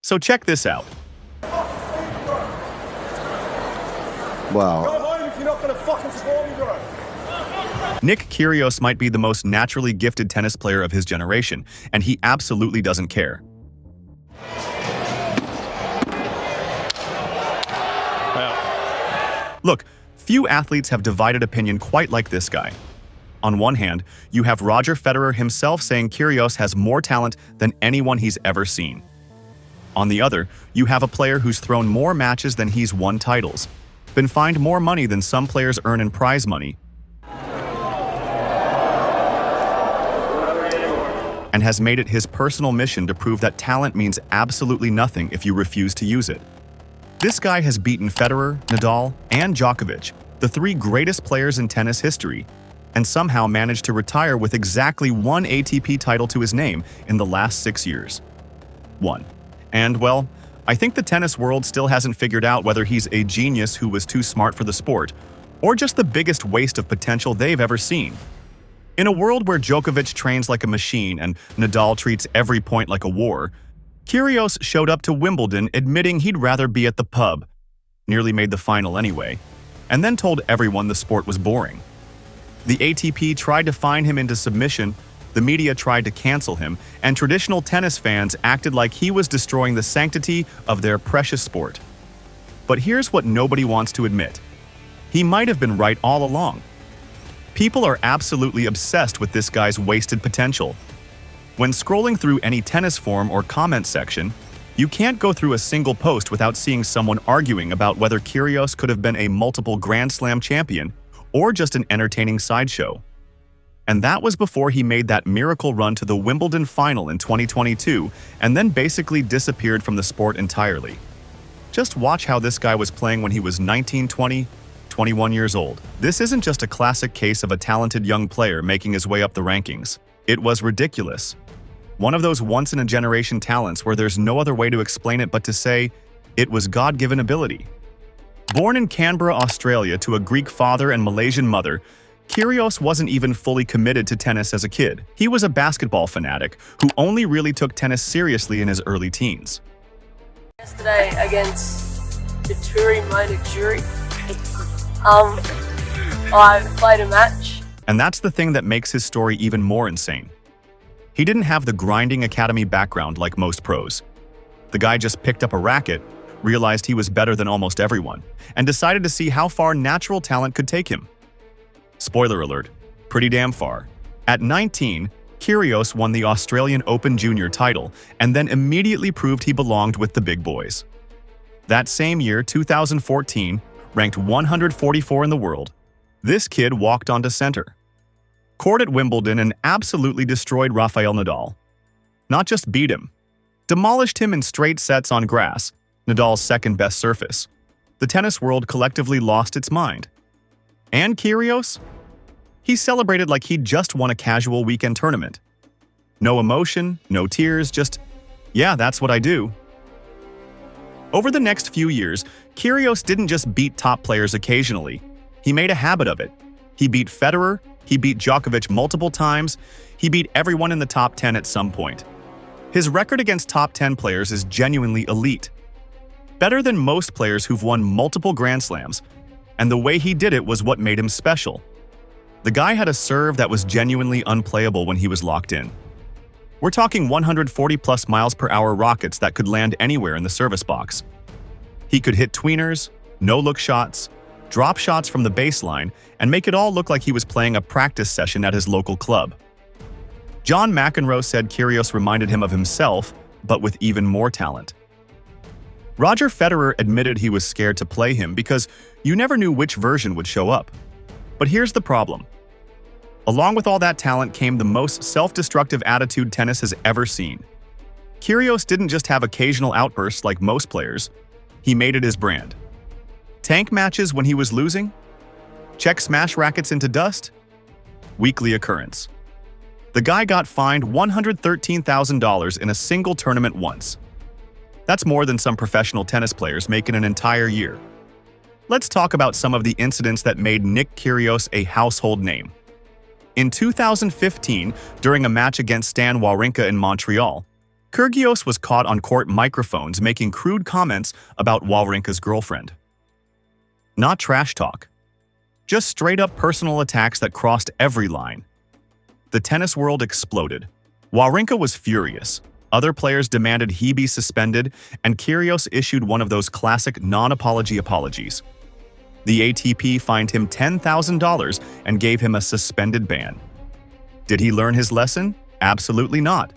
So check this out. Wow. Go home if you're not gonna fucking score me, bro. Nick Kyrgios might be the most naturally gifted tennis player of his generation, and he absolutely doesn't care. Look, few athletes have divided opinion quite like this guy. On one hand, you have Roger Federer himself saying Kyrgios has more talent than anyone he's ever seen. On the other, you have a player who's thrown more matches than he's won titles, been fined more money than some players earn in prize money, and has made it his personal mission to prove that talent means absolutely nothing if you refuse to use it. This guy has beaten Federer, Nadal, and Djokovic, the three greatest players in tennis history, and somehow managed to retire with exactly one ATP title to his name in the last 6 years. One. And, well, I think the tennis world still hasn't figured out whether he's a genius who was too smart for the sport, or just the biggest waste of potential they've ever seen. In a world where Djokovic trains like a machine and Nadal treats every point like a war, Kyrgios showed up to Wimbledon admitting he'd rather be at the pub, nearly made the final anyway, and then told everyone the sport was boring. The ATP tried to fine him into submission, the media tried to cancel him, and traditional tennis fans acted like he was destroying the sanctity of their precious sport. But here's what nobody wants to admit. He might have been right all along. People are absolutely obsessed with this guy's wasted potential. When scrolling through any tennis forum or comment section, you can't go through a single post without seeing someone arguing about whether Kyrgios could have been a multiple Grand Slam champion or just an entertaining sideshow. And that was before he made that miracle run to the Wimbledon final in 2022 and then basically disappeared from the sport entirely. Just watch how this guy was playing when he was 19, 20, 21 years old. This isn't just a classic case of a talented young player making his way up the rankings. It was ridiculous. One of those once-in-a-generation talents where there's no other way to explain it but to say, it was God-given ability. Born in Canberra, Australia to a Greek father and Malaysian mother, Kyrgios wasn't even fully committed to tennis as a kid. He was a basketball fanatic who only really took tennis seriously in his early teens. Yesterday against the Turi Jury, I played a match. And that's the thing that makes his story even more insane. He didn't have the grinding academy background like most pros. The guy just picked up a racket, realized he was better than almost everyone, and decided to see how far natural talent could take him. Spoiler alert, pretty damn far. At 19, Kyrgios won the Australian Open Junior title and then immediately proved he belonged with the big boys. That same year, 2014, ranked 144 in the world, this kid walked onto center, court at Wimbledon, and absolutely destroyed Rafael Nadal. Not just beat him, demolished him in straight sets on grass, Nadal's second-best surface. The tennis world collectively lost its mind. And Kyrgios? He celebrated like he'd just won a casual weekend tournament. No emotion, no tears, just, yeah, that's what I do. Over the next few years, Kyrgios didn't just beat top players occasionally. He made a habit of it. He beat Federer, he beat Djokovic multiple times, he beat everyone in the top 10 at some point. His record against top 10 players is genuinely elite. Better than most players who've won multiple Grand Slams, and the way he did it was what made him special. The guy had a serve that was genuinely unplayable when he was locked in. We're talking 140+ miles per hour rockets that could land anywhere in the service box. He could hit tweeners, no-look shots, drop shots from the baseline, and make it all look like he was playing a practice session at his local club. John McEnroe said Kyrgios reminded him of himself, but with even more talent. Roger Federer admitted he was scared to play him because you never knew which version would show up. But here's the problem. Along with all that talent came the most self-destructive attitude tennis has ever seen. Kyrgios didn't just have occasional outbursts like most players, he made it his brand. Tank matches when he was losing? Check smash rackets into dust? Weekly occurrence. The guy got fined $113,000 in a single tournament once. That's more than some professional tennis players make in an entire year. Let's talk about some of the incidents that made Nick Kyrgios a household name. In 2015, during a match against Stan Wawrinka in Montreal, Kyrgios was caught on court microphones making crude comments about Wawrinka's girlfriend. Not trash talk. Just straight-up personal attacks that crossed every line. The tennis world exploded. Wawrinka was furious. Other players demanded he be suspended, and Kyrgios issued one of those classic non-apology apologies. The ATP fined him $10,000 and gave him a suspended ban. Did he learn his lesson? Absolutely not.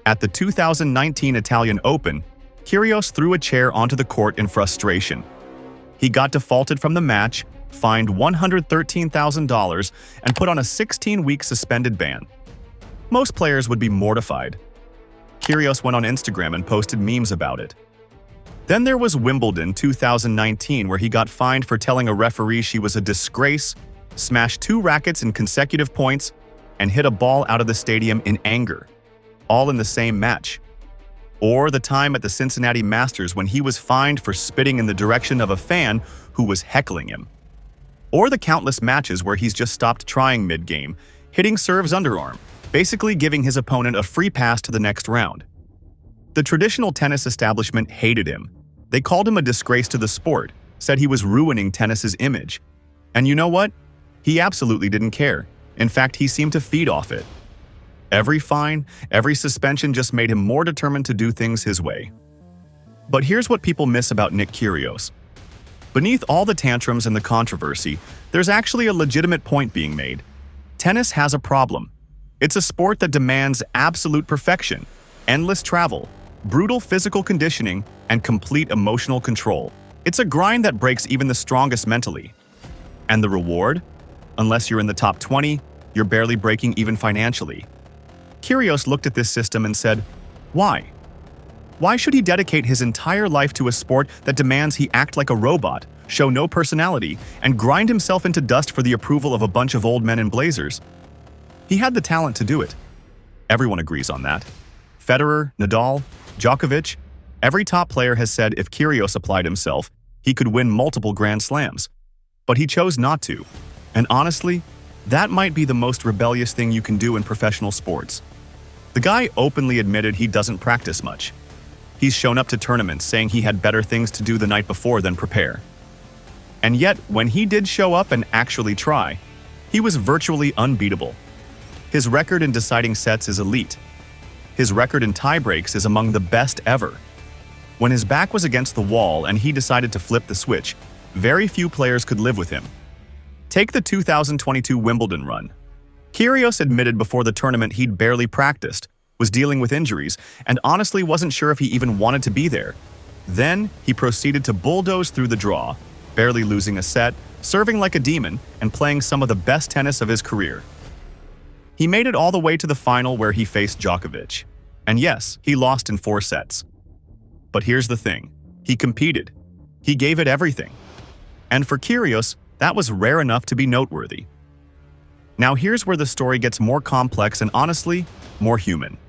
At the 2019 Italian Open, Kyrgios threw a chair onto the court in frustration. He got defaulted from the match, fined $113,000, and put on a 16-week suspended ban. Most players would be mortified. Kyrgios went on Instagram and posted memes about it. Then there was Wimbledon 2019, where he got fined for telling a referee she was a disgrace, smashed 2 rackets in consecutive points, and hit a ball out of the stadium in anger, all in the same match. Or the time at the Cincinnati Masters when he was fined for spitting in the direction of a fan who was heckling him. Or the countless matches where he's just stopped trying mid-game, hitting serves underarm, basically giving his opponent a free pass to the next round. The traditional tennis establishment hated him. They called him a disgrace to the sport, said he was ruining tennis's image. And you know what? He absolutely didn't care. In fact, he seemed to feed off it. Every fine, every suspension just made him more determined to do things his way. But here's what people miss about Nick Kyrgios. Beneath all the tantrums and the controversy, there's actually a legitimate point being made. Tennis has a problem. It's a sport that demands absolute perfection, endless travel, brutal physical conditioning, and complete emotional control. It's a grind that breaks even the strongest mentally. And the reward? Unless you're in the top 20, you're barely breaking even financially. Kyrgios looked at this system and said, why? Why should he dedicate his entire life to a sport that demands he act like a robot, show no personality, and grind himself into dust for the approval of a bunch of old men in blazers? He had the talent to do it. Everyone agrees on that. Federer, Nadal, Djokovic, every top player has said if Kyrgios applied himself, he could win multiple Grand Slams. But he chose not to. And honestly, that might be the most rebellious thing you can do in professional sports. The guy openly admitted he doesn't practice much. He's shown up to tournaments saying he had better things to do the night before than prepare. And yet, when he did show up and actually try, he was virtually unbeatable. His record in deciding sets is elite. His record in tiebreaks is among the best ever. When his back was against the wall and he decided to flip the switch, very few players could live with him. Take the 2022 Wimbledon run. Kyrgios admitted before the tournament he'd barely practiced, was dealing with injuries, and honestly wasn't sure if he even wanted to be there. Then, he proceeded to bulldoze through the draw, barely losing a set, serving like a demon, and playing some of the best tennis of his career. He made it all the way to the final where he faced Djokovic. And yes, he lost in 4 sets. But here's the thing. He competed. He gave it everything. And for Kyrgios, that was rare enough to be noteworthy. Now here's where the story gets more complex and honestly, more human.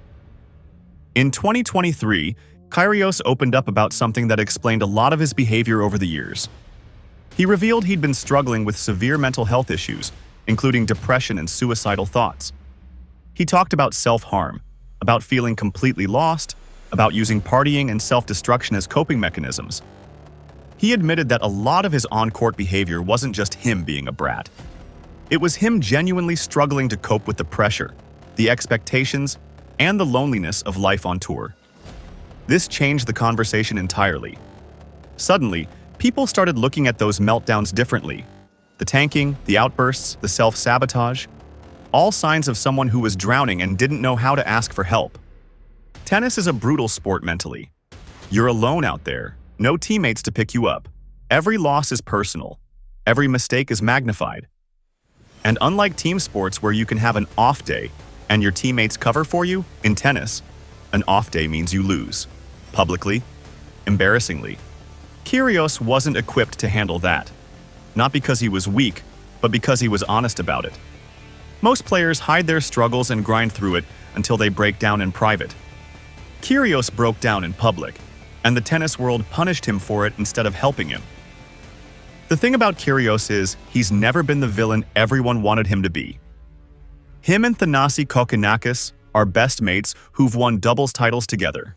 In 2023, Kyrgios opened up about something that explained a lot of his behavior over the years. He revealed he'd been struggling with severe mental health issues, including depression and suicidal thoughts. He talked about self-harm, about feeling completely lost, about using partying and self-destruction as coping mechanisms. He admitted that a lot of his on-court behavior wasn't just him being a brat. It was him genuinely struggling to cope with the pressure, the expectations, and the loneliness of life on tour. This changed the conversation entirely. Suddenly, people started looking at those meltdowns differently. The tanking, the outbursts, the self-sabotage, all signs of someone who was drowning and didn't know how to ask for help. Tennis is a brutal sport mentally. You're alone out there, no teammates to pick you up. Every loss is personal. Every mistake is magnified. And unlike team sports where you can have an off day and your teammates cover for you, in tennis, an off day means you lose. Publicly, embarrassingly. Kyrgios wasn't equipped to handle that. Not because he was weak, but because he was honest about it. Most players hide their struggles and grind through it until they break down in private. Kyrgios broke down in public, and the tennis world punished him for it instead of helping him. The thing about Kyrgios is, he's never been the villain everyone wanted him to be. Him and Thanasi Kokkinakis, are best mates who've won doubles titles together.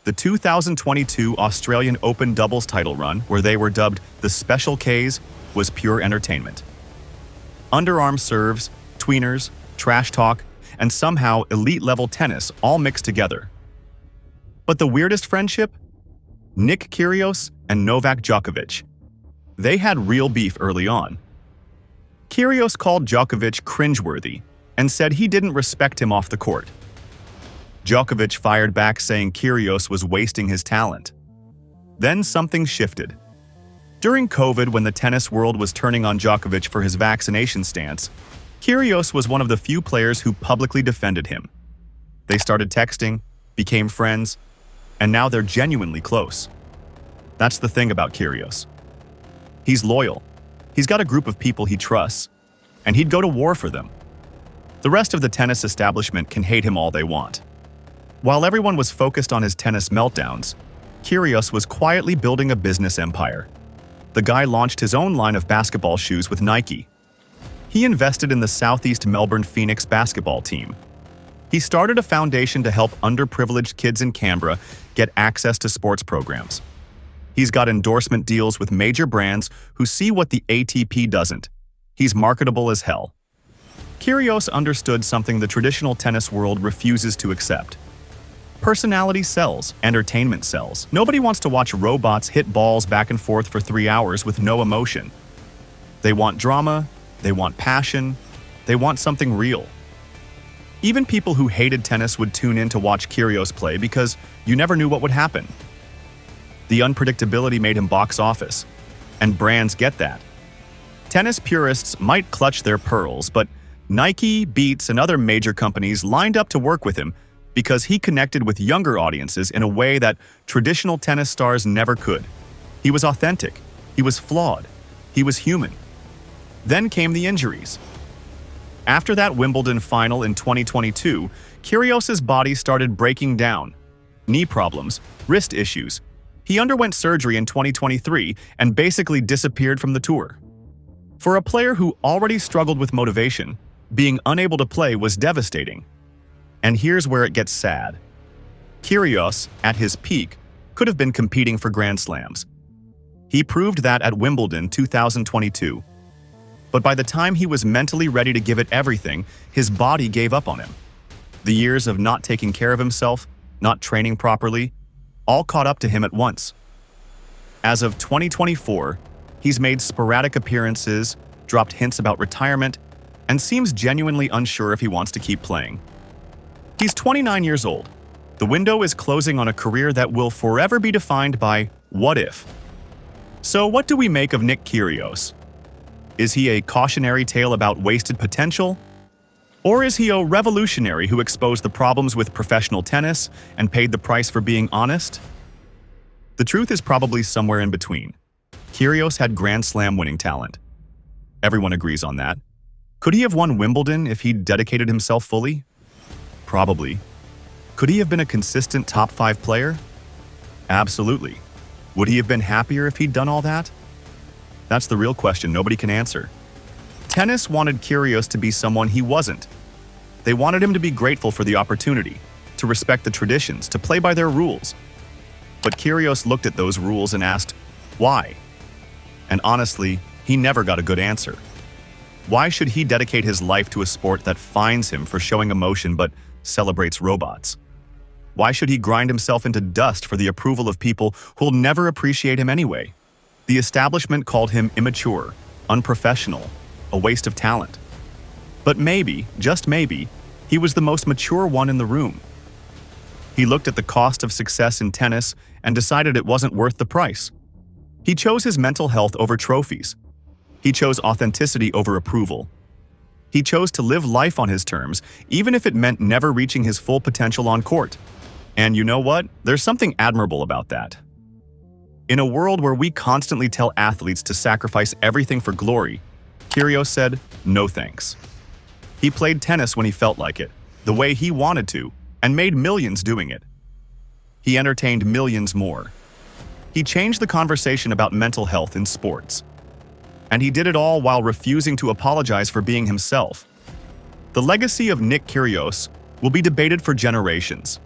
The 2022 Australian Open doubles title run, where they were dubbed the Special Ks, was pure entertainment. Underarm serves, tweeners, trash talk, and somehow elite-level tennis all mixed together. But the weirdest friendship? Nick Kyrgios and Novak Djokovic. They had real beef early on. Kyrgios called Djokovic cringeworthy and said he didn't respect him off the court. Djokovic fired back saying Kyrgios was wasting his talent. Then something shifted. During COVID, when the tennis world was turning on Djokovic for his vaccination stance, Kyrgios was one of the few players who publicly defended him. They started texting, became friends, and now they're genuinely close. That's the thing about Kyrgios. He's loyal. He's got a group of people he trusts, and he'd go to war for them. The rest of the tennis establishment can hate him all they want. While everyone was focused on his tennis meltdowns, Kyrgios was quietly building a business empire. The guy launched his own line of basketball shoes with Nike. He invested in the Southeast Melbourne Phoenix basketball team. He started a foundation to help underprivileged kids in Canberra get access to sports programs. He's got endorsement deals with major brands who see what the ATP doesn't. He's marketable as hell. Kyrgios understood something the traditional tennis world refuses to accept. Personality sells, entertainment sells. Nobody wants to watch robots hit balls back and forth for 3 hours with no emotion. They want drama, they want passion, they want something real. Even people who hated tennis would tune in to watch Kyrgios play because you never knew what would happen. The unpredictability made him box office, and brands get that. Tennis purists might clutch their pearls, but Nike, Beats, and other major companies lined up to work with him because he connected with younger audiences in a way that traditional tennis stars never could. He was authentic, he was flawed, he was human. Then came the injuries. After that Wimbledon final in 2022, Kyrgios' body started breaking down. Knee problems, wrist issues. He underwent surgery in 2023 and basically disappeared from the tour. For a player who already struggled with motivation, being unable to play was devastating. And here's where it gets sad. Kyrgios, at his peak, could have been competing for Grand Slams. He proved that at Wimbledon 2022. But by the time he was mentally ready to give it everything, his body gave up on him. The years of not taking care of himself, not training properly, all caught up to him at once. As of 2024, he's made sporadic appearances, dropped hints about retirement, and seems genuinely unsure if he wants to keep playing. He's 29 years old. The window is closing on a career that will forever be defined by what if. So what do we make of Nick Kyrgios? Is he a cautionary tale about wasted potential? Or is he a revolutionary who exposed the problems with professional tennis and paid the price for being honest? The truth is probably somewhere in between. Kyrgios had Grand Slam winning talent. Everyone agrees on that. Could he have won Wimbledon if he'd dedicated himself fully? Probably. Could he have been a consistent top 5 player? Absolutely. Would he have been happier if he'd done all that? That's the real question nobody can answer. Tennis wanted Kyrgios to be someone he wasn't. They wanted him to be grateful for the opportunity, to respect the traditions, to play by their rules. But Kyrgios looked at those rules and asked, why? And honestly, he never got a good answer. Why should he dedicate his life to a sport that fines him for showing emotion but celebrates robots? Why should he grind himself into dust for the approval of people who'll never appreciate him anyway? The establishment called him immature, unprofessional, a waste of talent. But maybe, just maybe, he was the most mature one in the room. He looked at the cost of success in tennis and decided it wasn't worth the price. He chose his mental health over trophies. He chose authenticity over approval. He chose to live life on his terms, even if it meant never reaching his full potential on court. And you know what? There's something admirable about that. In a world where we constantly tell athletes to sacrifice everything for glory, Kyrgios said, no thanks. He played tennis when he felt like it, the way he wanted to, and made millions doing it. He entertained millions more. He changed the conversation about mental health in sports. And he did it all while refusing to apologize for being himself. The legacy of Nick Kyrgios will be debated for generations.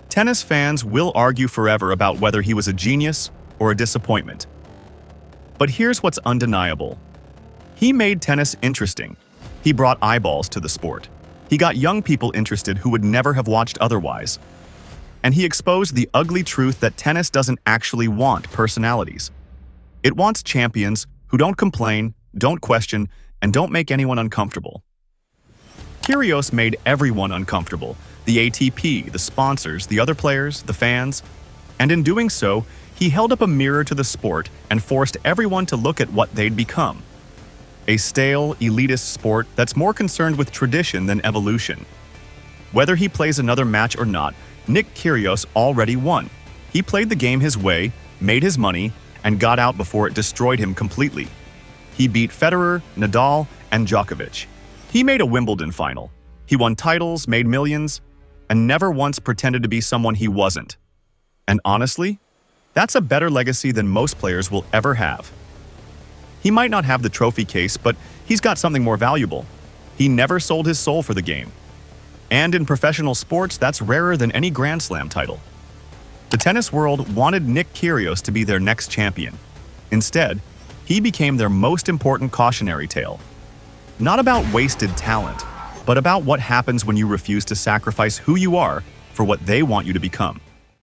Tennis fans will argue forever about whether he was a genius or a disappointment. But here's what's undeniable. He made tennis interesting. He brought eyeballs to the sport. He got young people interested who would never have watched otherwise. And he exposed the ugly truth that tennis doesn't actually want personalities. It wants champions who don't complain, don't question, and don't make anyone uncomfortable. Kyrgios made everyone uncomfortable, the ATP, the sponsors, the other players, the fans. And in doing so, he held up a mirror to the sport and forced everyone to look at what they'd become. A stale, elitist sport that's more concerned with tradition than evolution. Whether he plays another match or not, Nick Kyrgios already won. He played the game his way, made his money, and got out before it destroyed him completely. He beat Federer, Nadal, and Djokovic. He made a Wimbledon final. He won titles, made millions, and never once pretended to be someone he wasn't. And honestly, that's a better legacy than most players will ever have. He might not have the trophy case, but he's got something more valuable. He never sold his soul for the game. And in professional sports, that's rarer than any Grand Slam title. The tennis world wanted Nick Kyrgios to be their next champion. Instead, he became their most important cautionary tale. Not about wasted talent, but about what happens when you refuse to sacrifice who you are for what they want you to become.